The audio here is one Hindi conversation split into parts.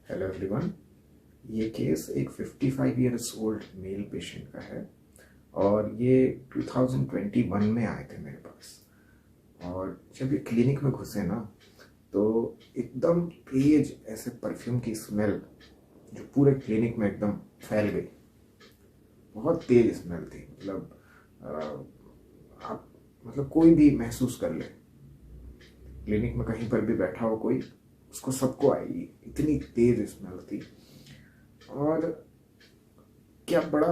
Hello everyone. ये केस एक 55 ईयर्स ओल्ड मेल पेशेंट का है और ये 2021 में आए थे मेरे पास। और जब ये क्लिनिक में घुसे ना तो एकदम तेज ऐसे परफ्यूम की स्मेल जो पूरे क्लिनिक में एकदम फैल गई। बहुत तेज स्मेल थी, मतलब आप मतलब कोई भी महसूस कर ले, क्लिनिक में कहीं पर भी बैठा हो कोई, उसको सबको आएगी, इतनी तेज स्मेल थी। और क्या बड़ा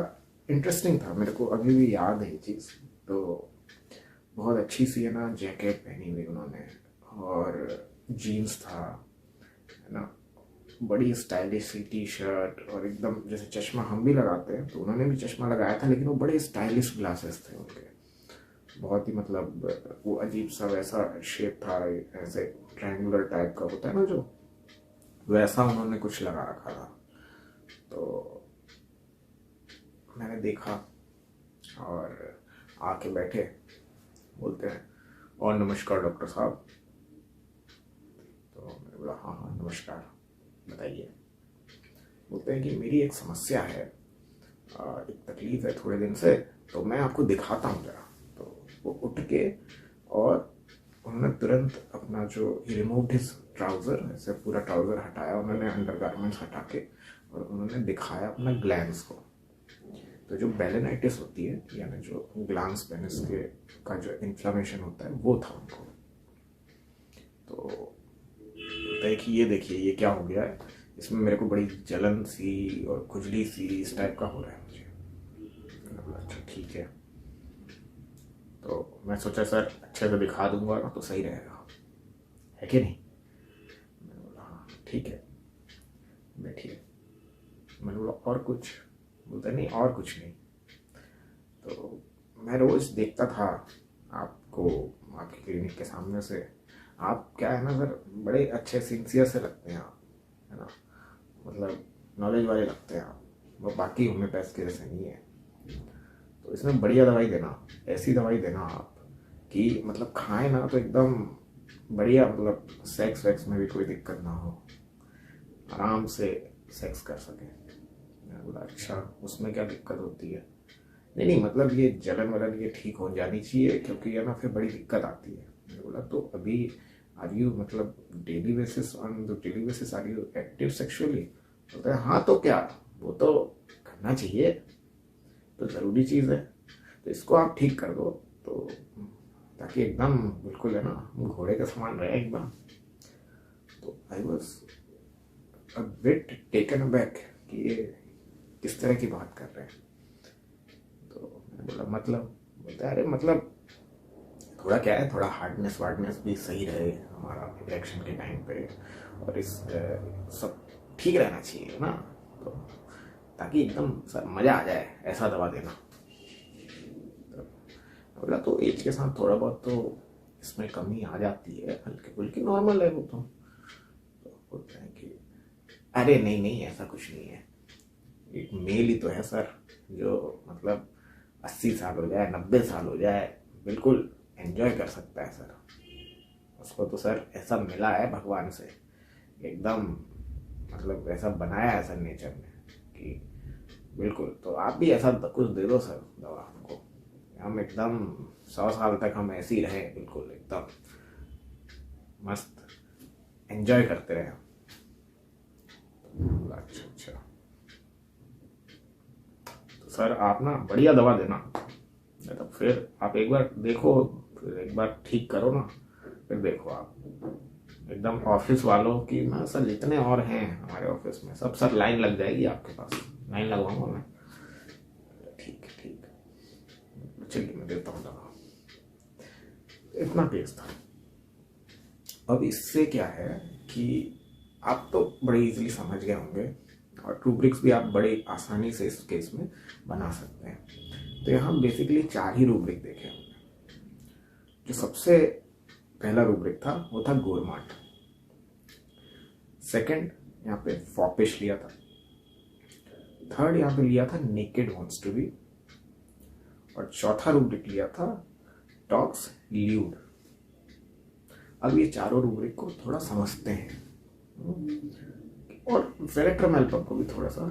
इंटरेस्टिंग था, मेरे को अभी भी याद है ये चीज़। तो बहुत अच्छी सी है ना जैकेट पहनी हुई उन्होंने और जीन्स था, है ना, बड़ी स्टाइलिश सी टी शर्ट और एकदम जैसे चश्मा हम भी लगाते हैं तो उन्होंने भी चश्मा लगाया था, लेकिन वो बड़े स्टाइलिश ग्लासेस थे उनके। बहुत ही मतलब वो अजीब सा वैसा शेप था, ऐसे ट्रायंगुलर टाइप का होता है ना, जो वैसा उन्होंने कुछ लगा रखा था। तो मैंने देखा और आके बैठे, बोलते हैं और नमस्कार डॉक्टर साहब। तो मैंने बोला हाँ हाँ नमस्कार, बताइए। बोलते हैं कि मेरी एक समस्या है, एक तकलीफ है थोड़े दिन से, तो मैं आपको दिखाता हूँ जरा। तो वो उठ के और उन्होंने तुरंत अपना जो रिमूव्ड हिज ट्राउज़र, ऐसे पूरा ट्राउज़र हटाया उन्होंने, अंडर गारमेंट्स हटा के, और उन्होंने दिखाया अपना ग्लैंड्स को। तो जो बेलेनाइटिस होती है, यानी जो ग्लैंड्स पेनिस के का जो इन्फ्लामेशन होता है वो था उनको। तो बोलता है कि ये देखिए ये क्या हो गया है, इसमें मेरे को बड़ी जलन सी और खुजली सी इस टाइप का हो रहा है मुझे। मैंने बोला अच्छा ठीक है। तो मैं सोचा सर अच्छे से दिखा दूंगा ना तो सही रहेगा, है कि नहीं। मैंने बोला हाँ ठीक है, बैठिए। मैंने बोला और कुछ? बोलता नहीं और कुछ नहीं। तो मैं रोज़ देखता था आपको आपकी क्लिनिक के सामने से, आप क्या है ना सर, बड़े अच्छे सिंसियर से लगते हैं आप, है ना, मतलब नॉलेज वाले लगते हैं आप, वो बाकी होम्योपैथ के जैसे नहीं है। तो इसमें बढ़िया दवाई देना, ऐसी दवाई देना आप कि मतलब खाएं ना तो एकदम बढ़िया, मतलब सेक्स वैक्स में भी कोई दिक्कत ना हो, आराम से सेक्स कर सके। मैंने बोला अच्छा उसमें क्या दिक्कत होती है? नहीं नहीं, मतलब ये जलन वलन ये ठीक हो जानी चाहिए, क्योंकि है ना फिर बड़ी दिक्कत आती है। मैंने बोला तो अभी आर यू मतलब daily basis are you active sexually? बोलते हैं हाँ तो क्या, वो तो करना चाहिए, तो ज़रूरी चीज़ है, तो इसको आप ठीक कर दो तो, ताकि एकदम बिल्कुल है ना घोड़े का समान रहे एकदम। तो I was a bit taken aback कि ये किस तरह की बात कर रहे हैं। तो मैंने बोला मतलब? बोलता है अरे मतलब थोड़ा क्या है, थोड़ा हार्डनेस वार्डनेस भी सही रहे हमारा इरेक्शन के टाइम पे, और इस सब ठीक रहना चाहिए ना, तो ताकि एकदम सर मज़ा आ जाए, ऐसा दवा देना। तो बोला तो एज के साथ थोड़ा बहुत तो इसमें कमी आ जाती है, हल्की फुल्की नॉर्मल है वो तो बोलते हैं कि अरे नहीं नहीं ऐसा कुछ नहीं है, एक मेल ही तो है सर, जो मतलब 80 साल हो जाए 90 साल हो जाए बिल्कुल एंजॉय कर सकता है सर। उसको तो सर ऐसा मिला है भगवान से, एकदम मतलब ऐसा बनाया है सर नेचर ने कि बिल्कुल। तो आप भी ऐसा कुछ दे दो सर दवा हमको, हम एकदम 100 साल तक हम ऐसे ही रहे, बिल्कुल एकदम मस्त एंजॉय करते रहे। अच्छा अच्छा, तो सर आप ना बढ़िया दवा देना, तो फिर आप एक बार देखो, फिर एक बार ठीक करो ना, फिर देखो आप एकदम ऑफिस वालों की ना सर, जितने और हैं हमारे ऑफिस में सब सर लाइन लग जाएगी आपके पास, लाइन लगवाऊंगा मैं। ठीक है ठीक है, चलिए मैं देता हूँ दवा। इतना केस था। अब इससे क्या है कि आप तो बड़े इजीली समझ गए होंगे, और रूब्रिक्स भी आप बड़े आसानी से इस केस में बना सकते हैं। तो यहाँ बेसिकली 4 ही रूब्रिक देखे हमने। जो सबसे पहला रूब्रिक था वो था गोरमाट। सेकंड यहाँ पे फॉपिश लिया था। थर्ड यहाँ पे लिया था नेकेड वांट्स टू बी। और चौथा रूब्रिक लिया था टॉक्स ल्यूड। अब ये चारों रूब्रिक को थोड़ा समझते हैं। और वेरेट्रम एल्बम को भी थोड़ा सा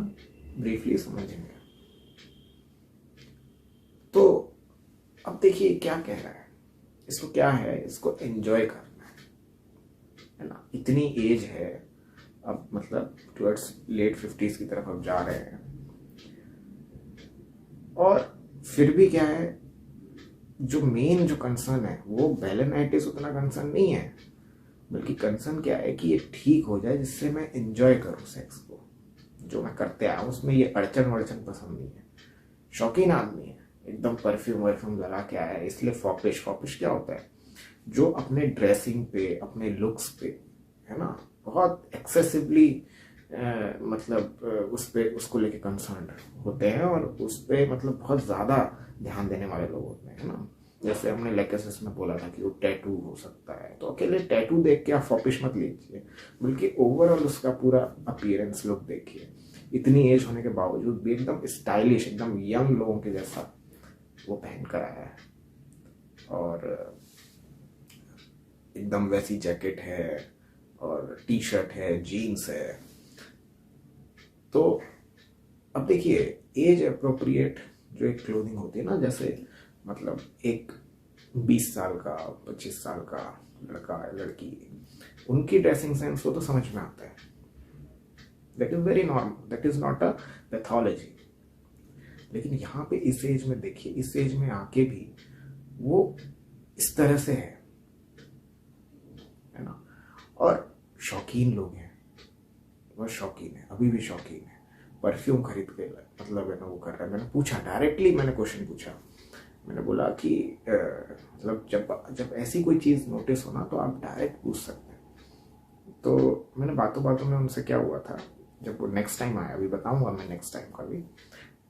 ब्रीफली समझेंगे। तो अब देखिए क्या कह रहा है, इसको क्या है, इसको एंजॉय करना है ना। इतनी एज है अब, मतलब टुवर्ड्स लेट 50s की तरफ अब जा रहे हैं, और फिर भी क्या है, जो मेन जो कंसर्न है वो बेलेनाइटिस उतना कंसर्न नहीं है, बल्कि कंसर्न क्या है कि ये ठीक हो जाए जिससे मैं एंजॉय करूं सेक्स को, जो मैं करते आया हूं उसमें ये अड़चन वड़चन पसंद नहीं है। शौकीन आदमी है, एकदम परफ्यूम वर्फ्यूम लगा के आया है, इसलिए फॉपिश। फॉपिश क्या होता है, जो अपने ड्रेसिंग पे, अपने लुक्स पे, है ना, बहुत एक्सेसिवली मतलब उस पे उसको लेके कंसर्न होते हैं, और उस पे मतलब बहुत ज़्यादा ध्यान देने वाले लोग होते हैं, है ना। जैसे हमने लेक्चर्स में बोला था कि वो टैटू हो सकता है, तो अकेले टैटू देख के आप फॉपिश मत लीजिए, बल्कि ओवरऑल उसका पूरा अपीयरेंस लुक देखिए। इतनी एज होने के बावजूद भी एकदम स्टाइलिश, एकदम यंग लोगों के जैसा वो पहन कर आया है, और एकदम वैसी जैकेट है और टी शर्ट है, जीन्स है। तो अब देखिए, एज अप्रोप्रिएट जो एक क्लोथिंग होती है ना, जैसे मतलब एक 20 साल का, 25 साल का लड़का लड़की, उनकी ड्रेसिंग सेंस वो तो समझ में आता है, that is very normal, that is not a pathology. लेकिन यहाँ पे इस एज में देखिए, इस एज में आके भी वो इस तरह से है ना। और शौकीन लोग हैं, वह शौकीन है, अभी भी शौकीन है, परफ्यूम खरीद के मतलब है ना वो कर रहा है। मैंने पूछा डायरेक्टली, मैंने क्वेश्चन पूछा, मैंने बोला कि मतलब जब ऐसी कोई चीज़ नोटिस हो ना तो आप डायरेक्ट पूछ सकते हैं। तो मैंने बातों बातों में उनसे क्या हुआ था, जब वो नेक्स्ट टाइम आया, अभी बताऊंगा मैं नेक्स्ट टाइम का भी,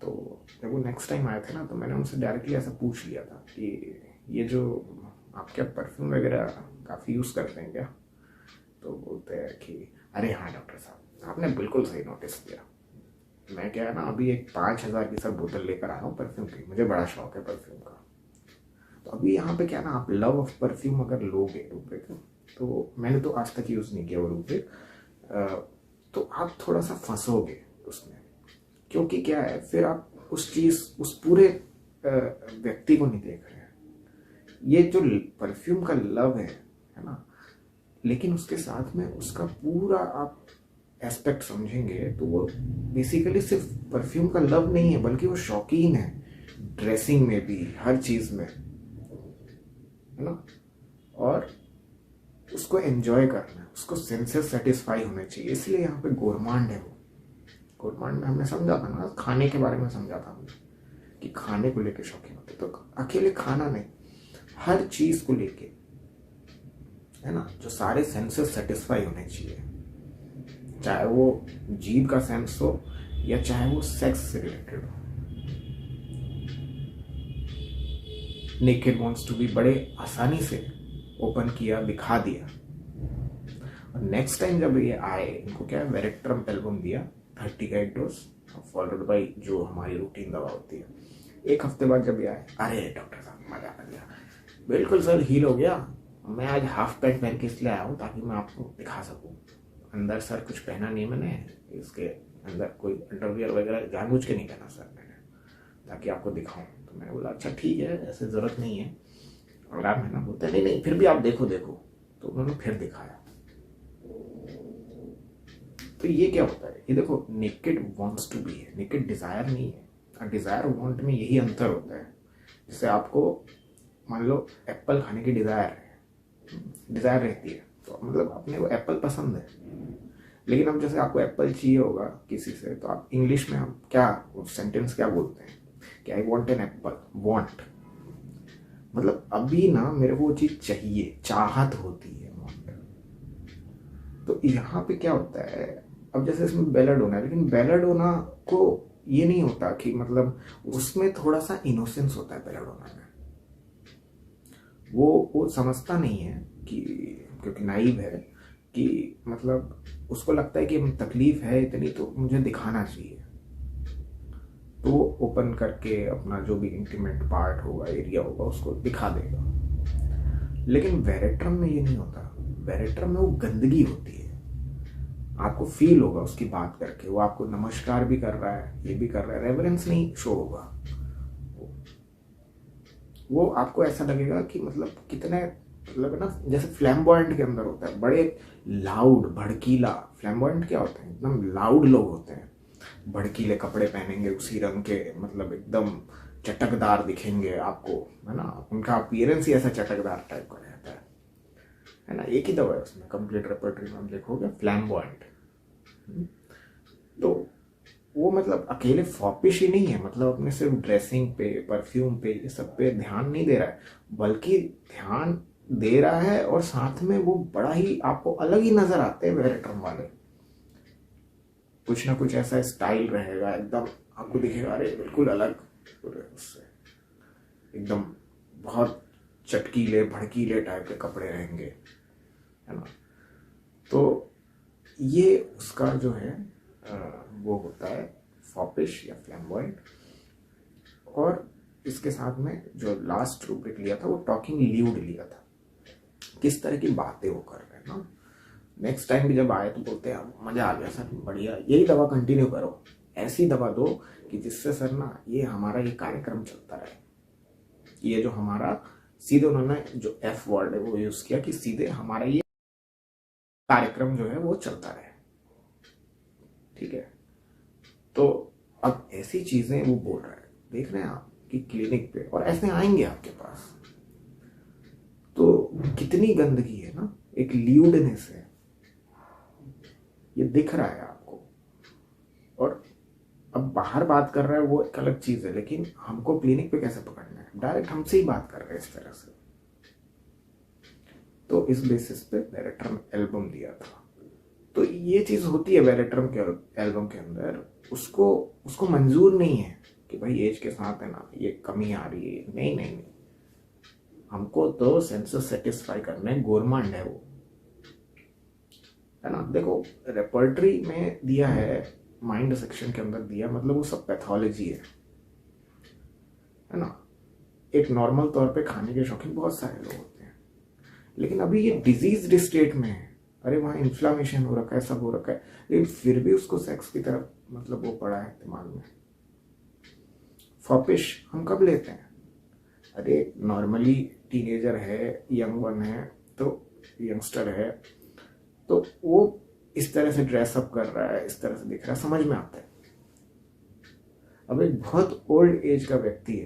तो जब वो नेक्स्ट टाइम आए थे ना, तो मैंने उनसे डायरेक्टली ऐसा पूछ लिया था कि ये जो आप क्या परफ्यूम वगैरह काफ़ी यूज़ करते हैं क्या? तो बोलते हैं कि अरे हाँ डॉक्टर साहब, आपने बिल्कुल सही नोटिस किया। मैं क्या है ना, अभी एक 5,000 की सब बोतल लेकर आया हूँ परफ्यूम की, मुझे बड़ा शौक है परफ्यूम का। तो अभी यहाँ पे क्या ना, आप लव ऑफ परफ्यूम अगर लोगे रूपरेख, तो मैंने तो आज तक यूज़ नहीं किया वो रूपरेख, तो आप थोड़ा सा फंसोगे उसमें, क्योंकि क्या है, फिर आप उस चीज़, उस पूरे व्यक्ति को नहीं देख रहे हैं। ये जो परफ्यूम का लव है ना, लेकिन उसके साथ में उसका पूरा आप एस्पेक्ट समझेंगे तो वो बेसिकली सिर्फ परफ्यूम का लव नहीं है, बल्कि वो शौकीन है ड्रेसिंग में भी, हर चीज में, है ना। और उसको एंजॉय करना है, उसको सेंसेस सेटिस्फाई होने चाहिए, इसलिए यहाँ पे गोरमांड है वो। गोरमांड में हमने समझा था ना, खाने के बारे में समझा था हमने कि खाने को लेके शौकीन होते, तो अकेले खाना नहीं, हर चीज को लेके, है ना, जो सारे सेंसेस सेटिस्फाई होने चाहिए, चाहे वो जीभ का सेंस हो या चाहे वो सेक्स से रिलेटेड हो। नेकेड वांट्स टू बी बड़े आसानी से ओपन किया, दिखा दिया। और नेक्स्ट टाइम जब ये आए, इनको क्या है, वेरेट्रम एल्बम दिया 30 का एक डोज, फॉलोड बाई जो हमारी रूटीन दवा होती है। एक हफ्ते बाद जब ये आए, अरे डॉक्टर साहब मजा आ गया, बिल्कुल सर हील हो गया, मैं आज हाफ पैंट पहन के इसलिए आया हूँ ताकि मैं आपको दिखा सकूँ। अंदर सर कुछ पहना नहीं मैंने, इसके अंदर कोई अंडरवियर वगैरह जानबूझ के नहीं पहना सर मैंने, ताकि आपको दिखाऊं। तो मैंने बोला अच्छा ठीक है, ऐसे ज़रूरत नहीं है, और आप है ना, बोलते नहीं नहीं फिर भी आप देखो देखो, तो उन्होंने फिर दिखाया। तो ये क्या होता है, ये देखो, नेकेड वांट्स टू बी है, नेकेड डिज़ायर नहीं है। डिज़ायर वांट में यही अंतर होता है। जैसे आपको मान लो एप्पल खाने की डिज़ायर रहती है, तो मतलब अपने को एप्पल पसंद है, लेकिन अब जैसे आपको एप्पल चाहिए होगा किसी से, तो आप इंग्लिश में हम क्या सेंटेंस क्या बोलते हैं कि I want an apple. Want मतलब अभी ना मेरे को वो चीज़ चाहिए, चाहत होती है वॉन्ट। तो यहाँ पे क्या होता है, अब जैसे इसमें बेलाडोना है, लेकिन बेलाडोना को ये नहीं होता कि मतलब उसमें थोड़ा सा इनोसेंस होता है बेलाडोना में। वो समझता नहीं है कि, क्योंकि नाइव है, कि मतलब उसको लगता है कि तकलीफ है इतनी तो मुझे दिखाना चाहिए, तो वो ओपन करके अपना जो भी इंटीमेट पार्ट होगा, एरिया होगा, उसको दिखा देगा। लेकिन वेरेट्रम में ये नहीं होता, वेरेट्रम में वो गंदगी होती है, आपको फील होगा उसकी बात करके, वो आपको नमस्कार भी कर रहा है, ये भी कर रहा है, रेवरेंस नहीं शो होगा, वो आपको ऐसा लगेगा कि मतलब कितने, मतलब ना जैसे फ्लैम्बॉयंट के अंदर होता है, बड़े लाउड भड़कीला, फ्लैम्बॉयंट क्या होता है, एकदम लाउड लोग होते हैं, भड़कीले कपड़े पहनेंगे उसी रंग के, मतलब एकदम चटकदार दिखेंगे आपको, है ना, उनका अपीयरेंस ही ऐसा चटकदार टाइप का रहता है ना। एक ही दवा है उसमें कंप्लीट रेपर्टरी में, हम देखोगे फ्लैम्बॉयंट। तो वो मतलब अकेले फॉपिश ही नहीं है, मतलब अपने सिर्फ ड्रेसिंग पे, परफ्यूम पे, ये सब पे ध्यान नहीं दे रहा है, बल्कि ध्यान दे रहा है, और साथ में वो बड़ा ही आपको अलग ही नजर आते हैं वेरेट्रम वाले। कुछ ना कुछ ऐसा स्टाइल रहेगा, एकदम आपको दिखेगा अरे बिल्कुल अलग उससे, एकदम बहुत चटकीले भड़कीले टाइप के कपड़े रहेंगे, है ना। तो ये उसका जो है वो होता है फॉपिश या फ्लैम्बॉयंट। और इसके साथ में जो लास्ट रूब्रिक लिया था वो टॉकिंग ल्यूड लिया था, किस तरह की बातें वो कर रहे हैं ना। नेक्स्ट टाइम भी जब आए तो बोलते हैं मजा आ गया सर, बढ़िया, यही दवा कंटिन्यू करो, ऐसी दवा दो कि जिससे सर ना ये हमारा ये कार्यक्रम चलता रहे, ये जो हमारा, सीधे उन्होंने जो एफ वर्ड है वो यूज किया कि सीधे हमारा ये कार्यक्रम जो है वो चलता रहे, ठीक है। तो अब ऐसी चीजें वो बोल रहा है, देख रहे हैं आप कि क्लिनिक पे, और ऐसे आएंगे आपके पास, तो कितनी गंदगी है ना, एक ल्यूडनेस है, ये दिख रहा है आपको। और अब बाहर बात कर रहा है वो एक अलग चीज है, लेकिन हमको क्लिनिक पे कैसे पकड़ना है, डायरेक्ट हमसे ही बात कर रहे हैं इस तरह से। तो इस बेसिस पे वेरेट्रम एल्बम दिया था। तो ये चीज होती है वेरेट्रम के एल्बम के अंदर, उसको मंजूर नहीं है कि भाई एज के साथ है ना ये कमी आ रही है, नहीं नहीं नहीं, हमको तो सेंसस सेटिस्फाई करना है, गोरमांड है वो, है ना। देखो रेपर्टरी में दिया है, माइंड सेक्शन के अंदर दिया, मतलब वो सब पैथोलॉजी है ना। एक नॉर्मल तौर पे खाने के शौकीन बहुत सारे लोग होते हैं, लेकिन अभी ये डिजीज स्टेट में है, अरे वहाँ इन्फ्लामेशन हो रखा है, सब हो रखा है, लेकिन फिर भी उसको सेक्स की तरफ मतलब वो पड़ा है दिमाग में। फॉपिश हम कब लेते हैं, अरे नॉर्मली टीनेजर है, यंग वन है, तो यंगस्टर है, तो वो इस तरह से ड्रेसअप कर रहा है, इस तरह से दिख रहा है, समझ में आता है। अब एक बहुत ओल्ड एज का व्यक्ति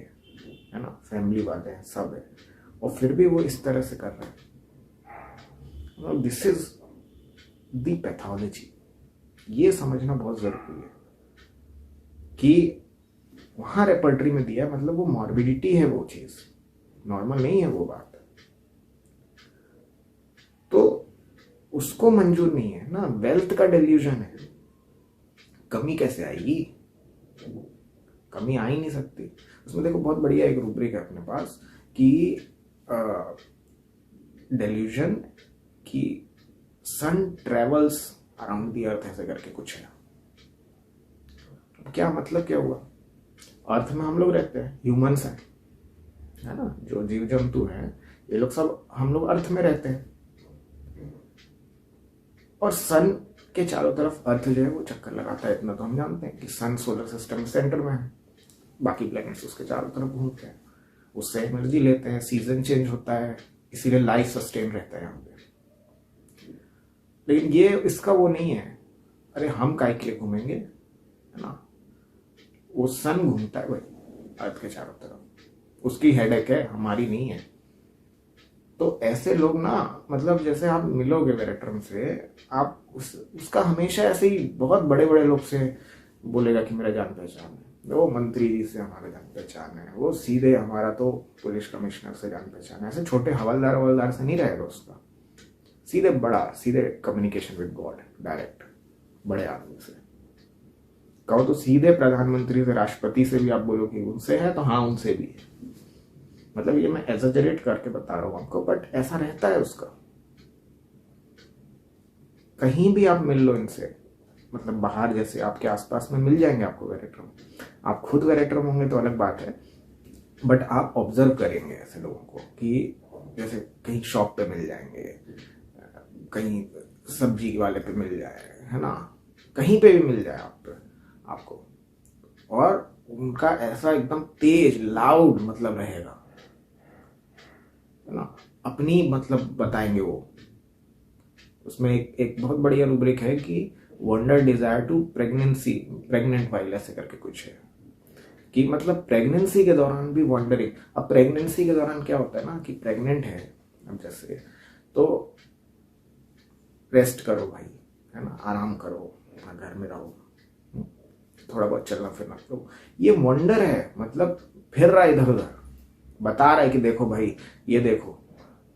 है ना, फैमिली वाले हैं, सब है, और फिर भी वो इस तरह से कर रहा है, दिस इज दी पैथोलॉजी। ये समझना बहुत जरूरी है कि वहां रेपर्टरी में दिया, मतलब वो मॉर्बिडिटी है, वो चीज नॉर्मल नहीं है वो बात, तो उसको मंजूर नहीं है ना। वेल्थ का डेल्यूजन है, कमी कैसे आएगी, कमी आ ही नहीं सकती। उसमें देखो बहुत बढ़िया एक रूब्रिक है अपने पास कि डेल्यूजन की सन ट्रेवल्स अराउंड दी अर्थ, ऐसे करके कुछ है। क्या मतलब क्या हुआ, अर्थ में हम लोग रहते हैं, ह्यूमंस हैं, है ना, जो जीव जंतु हैं ये लोग सब, हम लोग अर्थ में रहते हैं, और सन के चारों तरफ अर्थ जो है वो चक्कर लगाता है, इतना तो हम जानते हैं कि सन सोलर सिस्टम सेंटर में है, बाकी प्लैनेट्स उसके चारों तरफ घूमते हैं, उससे एनर्जी लेते हैं, सीजन चेंज होता है, इसीलिए लाइफ सस्टेन रहता है यहाँ पे। लेकिन ये इसका वो नहीं है, अरे हम काय के लिए घूमेंगे, है ना, वो सन घूमता है भाई अर्थ के चारों तरफ, उसकी हेडेक है, हमारी नहीं है। तो ऐसे लोग ना, मतलब जैसे आप मिलोगे वेरेट्रम से, आप उसका हमेशा ऐसे ही बहुत बड़े बड़े लोग से बोलेगा कि मेरा जान पहचान है, वो मंत्री जी से हमारा जान पहचान है, वो सीधे हमारा तो पुलिस कमिश्नर से जान पहचान है, ऐसे छोटे हवलदार से नहीं रहेगा उसका, सीधे बड़ा, सीधे कम्युनिकेशन विद गॉड, डायरेक्ट बड़े आदमी से। कहो तो सीधे प्रधानमंत्री से, राष्ट्रपति से भी आप बोलो कि उनसे है, तो हाँ उनसे भी है। मतलब ये मैं एग्जैजरेट करके बता रहा हूं आपको, बट ऐसा रहता है उसका। कहीं भी आप मिल लो इनसे, मतलब बाहर जैसे आपके आसपास में मिल जाएंगे आपको वेरेट्रम, आप खुद वेरेट्रम होंगे तो अलग बात है, बट आप ऑब्जर्व करेंगे ऐसे लोगों को कि जैसे कहीं शॉप पे मिल जाएंगे, कहीं सब्जी वाले पे मिल जाए, है ना, कहीं पे भी मिल जाए आपको, और उनका ऐसा एकदम तेज लाउड मतलब रहेगा, है ना, अपनी मतलब बताएंगे वो। उसमें एक बहुत बढ़िया रूब्रिक है कि wonder desire to pregnant while, ऐसे करके कुछ है कि मतलब प्रेगनेंसी के दौरान भी वंडरिंग। अब प्रेगनेंसी के दौरान क्या होता है ना कि प्रेग्नेंट है अब जैसे, तो रेस्ट करो भाई, है ना, आराम करो, अपना घर में रहो, थोड़ा बहुत चलना फिरना करो। ये वंडर है, मतलब फिर रहा इधर उधर, बता रहा है कि देखो भाई, ये देखो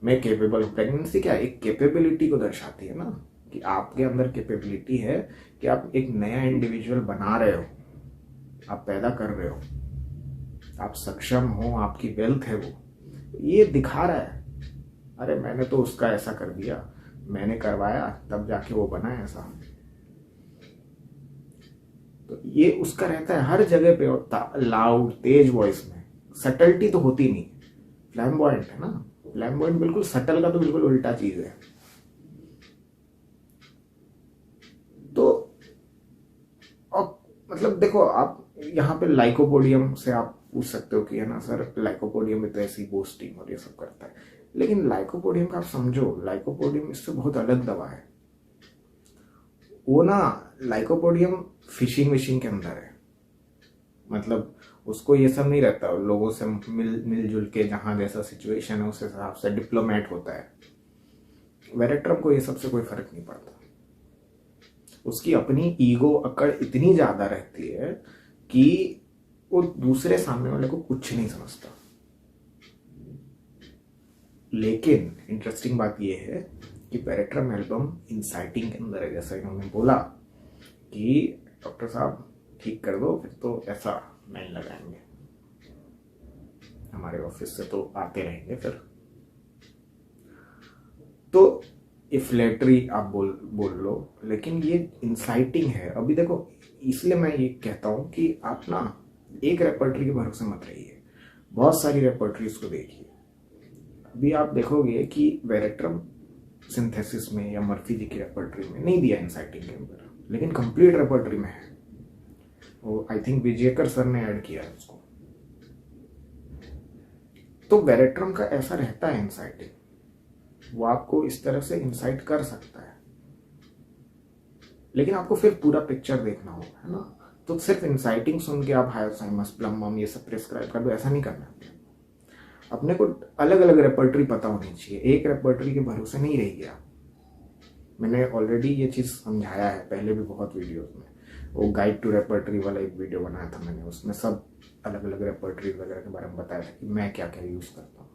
मैं केपेबल हूँ। प्रेगनेंसी क्या है, एक केपेबिलिटी को दर्शाती है ना, कि आपके अंदर केपेबिलिटी है कि आप एक नया इंडिविजुअल बना रहे हो, आप पैदा कर रहे हो, आप सक्षम हो, आपकी वेल्थ है वो, ये दिखा रहा है। अरे मैंने तो उसका ऐसा कर दिया, मैंने करवाया तब जाके वो बना ऐसा। तो ये उसका रहता है हर जगह पे, होता लाउड तेज वॉइस में, सटलिटी तो होती नहीं। फ्लैम्बॉयंट है ना, फ्लैम्बॉयंट बिल्कुल सटल का तो बिल्कुल उल्टा चीज है। तो और मतलब देखो, आप यहाँ पे लाइकोपोडियम से आप पूछ सकते हो कि है ना सर, लाइकोपोडियम में तो ऐसी बोस्टिंग और ये सब करता है, लेकिन लाइकोपोडियम का आप समझो, लाइकोपोडियम इससे बहुत अलग दवा है। वो ना, लाइकोपोडियम फिशिंग विशिंग के अंदर है, मतलब उसको ये सब नहीं रहता, लोगों से मिलजुल के जहां जैसा सिचुएशन है उस हिसाब से डिप्लोमेट होता है। वेरेट्रम को ये सबसे कोई फर्क नहीं पड़ता, उसकी अपनी ईगो अकड़ इतनी ज्यादा रहती है कि वो दूसरे सामने वाले को कुछ नहीं समझता। लेकिन इंटरेस्टिंग बात यह है कि वेरेट्रम एल्बम इंसाइटिंग के अंदर है, जैसा इन्होंने बोला कि डॉक्टर साहब ठीक कर दो, फिर तो ऐसा नहीं लगाएंगे, हमारे ऑफिस से तो आते रहेंगे फिर। तो इफ्लेटरी आप बोल लो, लेकिन ये इंसाइटिंग है। अभी देखो, इसलिए मैं ये कहता हूं कि आप ना एक रेपर्टरी के भरोसे मत रहिए, बहुत सारी रेपर्टरीज को देखिए। अभी आप देखोगे कि वेरेट्रम सिंथेसिस में या मर्फी जी की रेपर्टरी में नहीं दिया इंसाइटिंग के अंदर, लेकिन कंप्लीट रेपर्टरी में है। वो आई थिंक विजयकर सर ने ऐड किया है उसको। तो वेरेट्रम का ऐसा रहता है इंसाइटिंग, वो आपको इस तरह से इंसाइट कर सकता है, लेकिन आपको फिर पूरा पिक्चर देखना होगा, है ना। तो सिर्फ इंसाइटिंग सुन के आप हायोसाइमस, प्लम ये सब प्रिस्क्राइब कर दो, ऐसा नहीं करना है। अपने को अलग अलग रेपर्टरी पता होनी चाहिए, एक रेपर्टरी के भरोसे नहीं रह गया। मैंने ऑलरेडी ये चीज समझाया है पहले भी बहुत वीडियोस में, वो गाइड टू रेपर्टरी वाला एक वीडियो बनाया था मैंने, उसमें सब अलग अलग रेपर्टरी वगैरह के बारे में बताया था कि मैं क्या क्या यूज करता हूँ,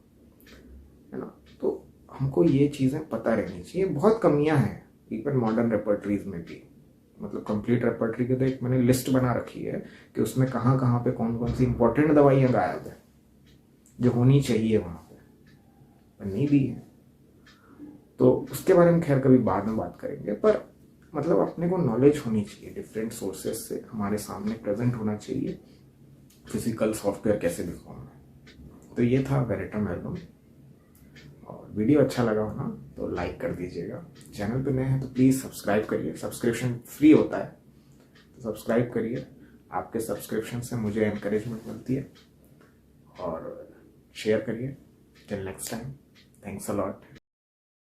है ना। तो हमको ये चीजें पता रहनी चाहिए। बहुत कमियां हैं इवन मॉडर्न रेपर्टरीज में भी, मतलब कंप्लीट रेपर्टरी की तो एक मैंने लिस्ट बना रखी है कि उसमें कहाँ कहाँ पे कौन कौन सी इंपॉर्टेंट दवाइयाँ गायब है जो होनी चाहिए वहां पे, पर नहीं दी है। तो उसके बारे में खैर कभी बाद में बात करेंगे, पर मतलब अपने को नॉलेज होनी चाहिए, डिफरेंट सोर्सेस से हमारे सामने प्रेजेंट होना चाहिए फिजिकल सॉफ्टवेयर कैसे भी फॉर्म में। तो ये था वेरेट्रम एल्बम, और वीडियो अच्छा लगा हो ना तो लाइक कर दीजिएगा। चैनल पे नए हैं तो प्लीज़ सब्सक्राइब करिए, सब्सक्रिप्शन फ्री होता है, तो सब्सक्राइब करिए। आपके सब्सक्रिप्शन से मुझे एनकरेजमेंट मिलती है, और शेयर करिए। Till next time, thanks a lot.